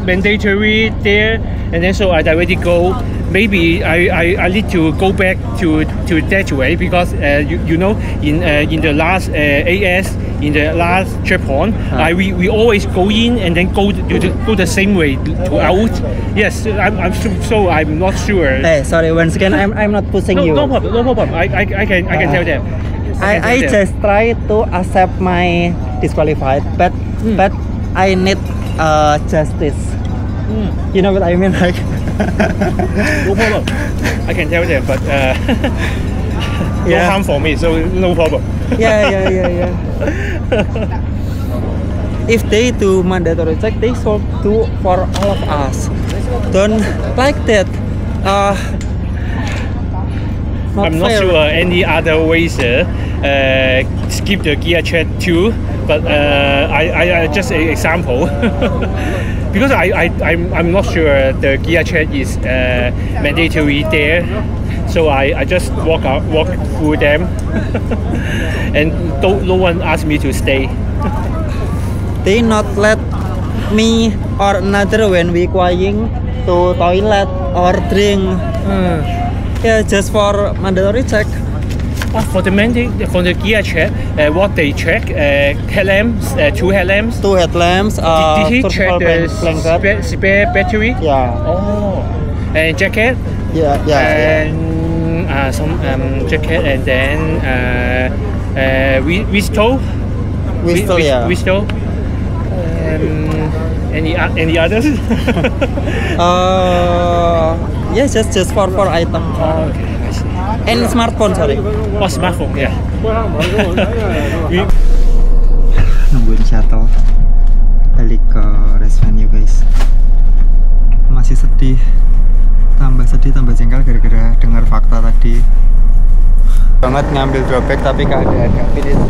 I: mandatory there, and then so I already go. Maybe I need to go back to that way because you know in the last AS in the last checkpoint we always go in and then go the same way to out. Yes, I'm not sure.
A: Hey, sorry once again, I'm not pushing you.
I: No problem. I can tell them.
A: I just try to accept my disqualified, but I need justice. You know what I mean, like.
I: No problem. I can tell them, but no harm for me, so no problem.
A: Yeah. If they do mandatory check, they should do for all of us. Don't like that.
I: I'm not sure any other ways skip the gear check too, but I just an example because I'm not sure the gear check is mandatory there, so I just walk through them and no one asked me to stay.
A: They not let me or another when we going to toilet or drink. Yeah, just for mandatory check.
I: For the gear check, what they check? Headlamps, 2 headlamps.
A: 2 headlamps.
I: Did he check the spare battery?
A: Yeah.
I: Oh, and jacket.
A: Yeah.
I: And some jacket, and then whistle. Whistle. Any others?
A: Yeah, just for item.
I: Oh, okay, I see.
A: And smartphone, sorry.
I: Oh, smartphone, yeah.
A: Nungguin shuttle balik ke race venue, guys. Masih sedih, tambah jengkel gara-gara dengar fakta tadi. Banget ngambil dropback tapi keadaan David itu.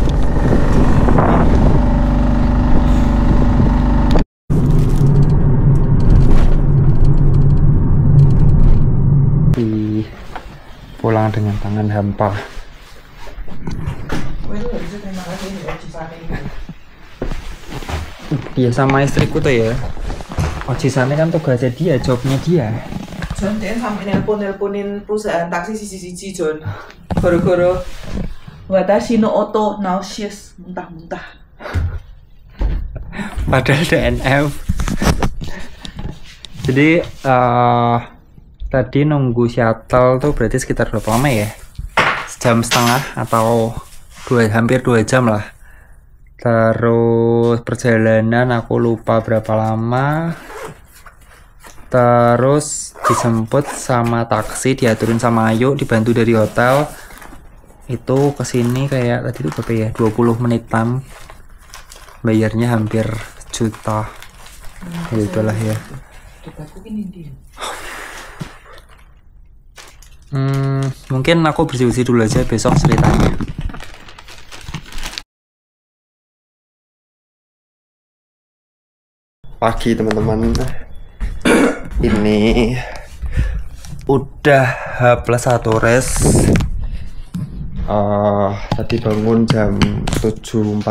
A: Pulang dengan tangan hampa. Dia sama istriku tuh ya. Ojisannya kan tugasnya dia, jobnya dia.
G: John, dia sampai nelponin perusahaan taksi sisi John. Goro-goro watashi no oto nauseous, muntah-muntah.
A: Padahal DNF. Jadi tadi nunggu shuttle tuh berarti sekitar berapa lama ya? Sejam setengah atau hampir 2 jam lah. Terus perjalanan aku lupa berapa lama. Terus dijemput sama taksi, diaturin sama Ayu, dibantu dari hotel. Itu kesini kayak tadi itu berapa ya? 20 menitan. Bayarnya hampir juta. Ya itulah ya. Mungkin aku bersih-bersih dulu aja, besok ceritanya. Pagi teman-teman. Ini udah H+1 res. Tadi bangun jam 7.45.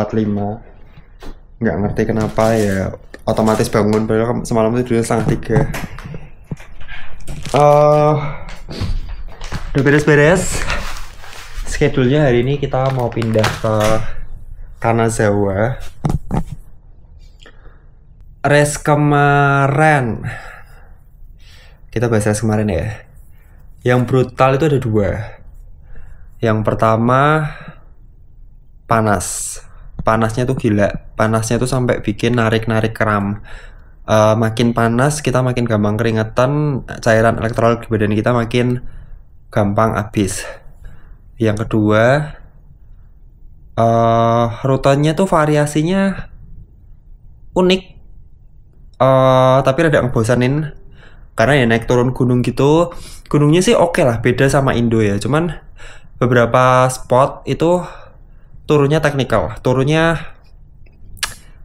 A: Nggak ngerti kenapa ya, otomatis bangun, padahal semalam itu udah 2:30. Udah beres-beres. Schedule-nya hari ini kita mau pindah ke Kanazawa. Race kemarin, kita bahas race kemarin ya. Yang brutal itu ada 2. Yang pertama panas. Panasnya tuh gila. Panasnya tuh sampai bikin narik-narik kram. Makin panas kita makin gampang keringetan, cairan elektrolit di badan kita makin gampang habis. Yang kedua, rutenya tuh variasinya unik, tapi rada ngebosanin karena ya naik turun gunung gitu. Gunungnya sih oke lah, beda sama Indo ya, cuman beberapa spot itu turunnya teknikal, turunnya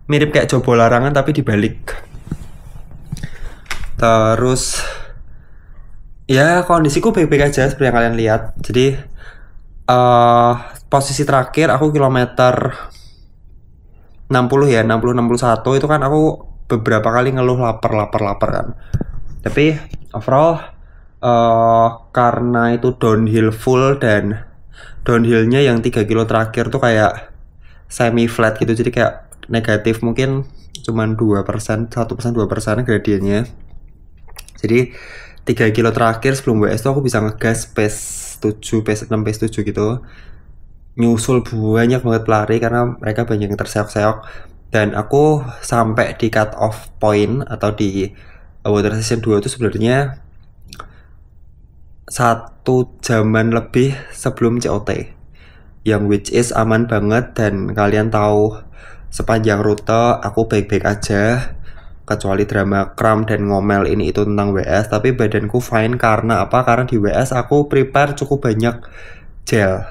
A: mirip kayak Jobo Larangan tapi dibalik. Terus ya kondisiku baik-baik aja seperti yang kalian lihat. Jadi posisi terakhir aku kilometer 60 ya, 60-61 itu kan aku beberapa kali ngeluh lapar kan. Tapi overall karena itu downhill full, dan downhillnya yang 3 kilo terakhir tuh kayak semi flat gitu, jadi kayak negatif, mungkin cuman 2%, 1%, 2% gradiennya. Jadi 3 kilo terakhir sebelum WS tuh aku bisa ngegas pace 7, pace 6, pace 7 gitu. Nyusul banyak banget pelari karena mereka banyak yang terseok-seok, dan aku sampai di cut off point atau di water session 2 itu sebenarnya 1 jaman lebih sebelum COT, yang which is aman banget. Dan kalian tahu sepanjang rute aku baik-baik aja, kecuali drama kram dan ngomel ini itu tentang WS, tapi badanku fine. Karena apa? Karena di WS aku prepare cukup banyak gel,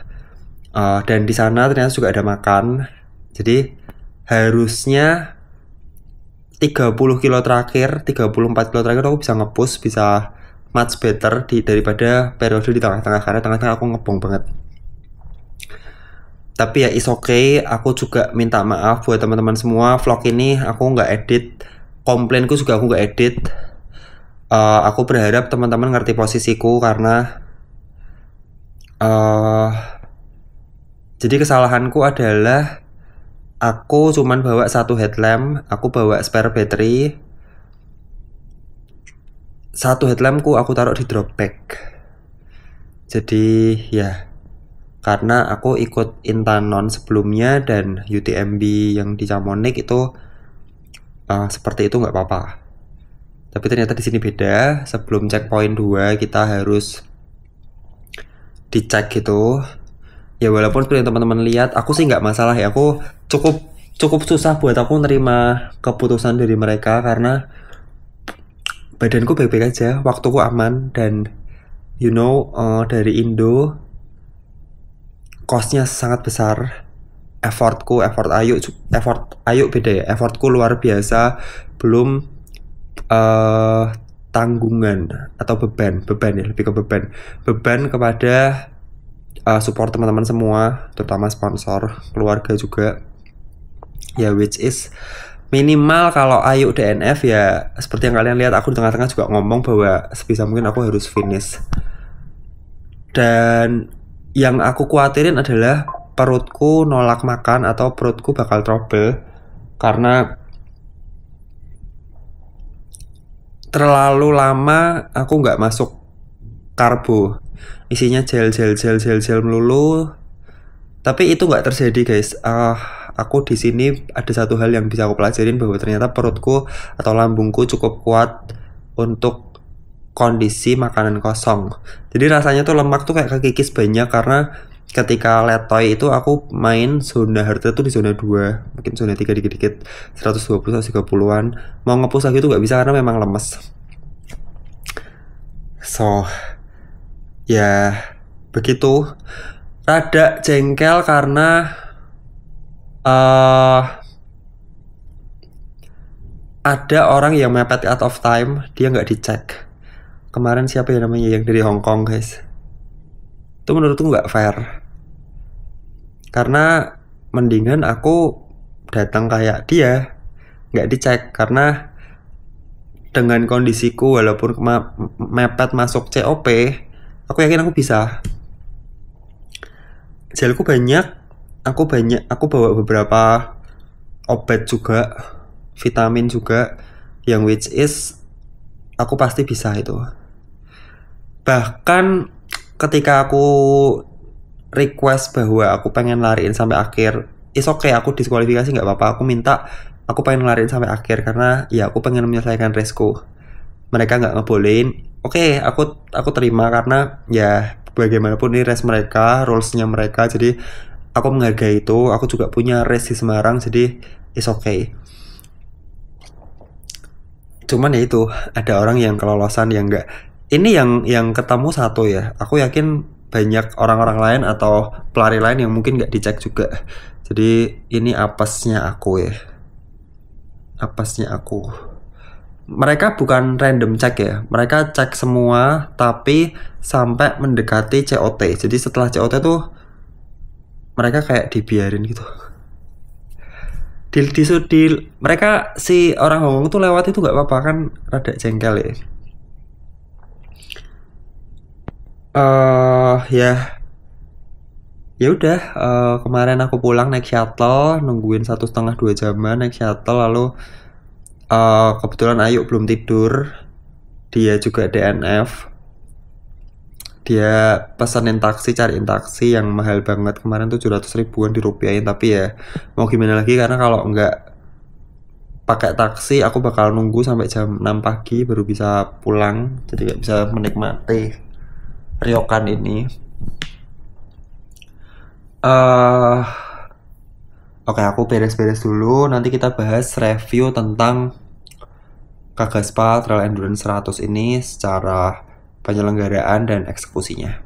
A: dan di sana ternyata juga ada makan. Jadi harusnya 30 kilo terakhir, 34 kilo terakhir aku bisa nge-push, bisa much better daripada periode di tengah-tengah, karena tengah-tengah aku ngebong banget. Tapi ya is okay. Aku juga minta maaf buat teman-teman semua, vlog ini aku nggak edit, komplainku juga aku nggak edit. Aku berharap teman-teman ngerti posisiku, karena jadi kesalahanku adalah aku cuman bawa 1 headlamp, aku bawa spare battery. 1 headlampku aku taruh di drop bag. Jadi ya, karena aku ikut Intanon sebelumnya dan UTMB yang di Chamonix itu seperti itu nggak apa-apa. Tapi ternyata di sini beda. Sebelum checkpoint 2 kita harus dicek gitu. Ya walaupun seperti yang teman-teman lihat, aku sih nggak masalah ya. Aku cukup susah buat aku nerima keputusan dari mereka karena badanku baik-baik aja, waktuku aman, dan you know, dari Indo costnya sangat besar. Effort Ayu beda ya, effortku luar biasa, belum tanggungan atau beban ya, lebih ke beban kepada support teman-teman semua, terutama sponsor, keluarga juga ya, which is minimal kalau Ayu DNF ya seperti yang kalian lihat, aku di tengah-tengah juga ngomong bahwa sebisa mungkin aku harus finish. Dan yang aku khawatirin adalah perutku nolak makan atau perutku bakal trouble karena terlalu lama aku nggak masuk karbo, isinya gel melulu. Tapi itu nggak terjadi guys. Aku di sini ada satu hal yang bisa aku pelajarin, bahwa ternyata perutku atau lambungku cukup kuat untuk kondisi makanan kosong. Jadi rasanya tuh lemak tuh kayak kekikis banyak karena ketika letoy itu aku main zona heart rate tuh di zona 2, mungkin zona 3 dikit-dikit 120-130an. Mau nge-push lagi tuh nggak bisa karena memang lemes. So ya begitu. Rada jengkel karena ada orang yang mepet out of time, dia nggak dicek. Kemarin siapa ya namanya yang dari Hong Kong guys, itu menurutku nggak fair. Karena mendingan aku datang kayak dia, nggak dicek. Karena dengan kondisiku walaupun mepet masuk COP, aku yakin aku bisa. Gelku banyak, aku bawa beberapa obat juga, vitamin juga, yang which is aku pasti bisa itu. Bahkan ketika aku request bahwa aku pengen lariin sampai akhir, it's okay, aku diskualifikasi nggak apa-apa. Aku minta aku pengen lariin sampai akhir karena ya aku pengen menyelesaikan raceku. Mereka nggak ngebolehin. Oke, aku terima karena ya bagaimanapun ini race mereka, rulesnya mereka. Jadi aku menghargai itu. Aku juga punya race di Semarang, jadi it's okay. Cuman ya itu, ada orang yang kelolosan yang nggak. Ini yang ketemu satu ya. Aku yakin banyak orang-orang lain atau pelari lain yang mungkin nggak dicek juga. Jadi ini apesnya aku ya. Apesnya aku. Mereka bukan random cek ya. Mereka cek semua tapi sampai mendekati COT. Jadi setelah COT tuh mereka kayak dibiarin gitu. Mereka si orang Hongkong tuh lewat itu nggak apa-apa kan, rada jengkel ya. Ya udah, kemarin aku pulang naik shuttle, nungguin 1,5-2 jaman naik shuttle, lalu kebetulan Ayu belum tidur, dia juga DNF, dia pesenin taksi, cariin taksi yang mahal banget kemarin tuh 700 ribuan dirupiahin. Tapi ya mau gimana lagi, karena kalau nggak pakai taksi aku bakal nunggu sampai jam 6 pagi baru bisa pulang, jadi nggak bisa menikmati Ryokan ini. Oke, aku beres-beres dulu. Nanti kita bahas review tentang Kagaspa Trail Endurance 100 ini secara penyelenggaraan dan eksekusinya.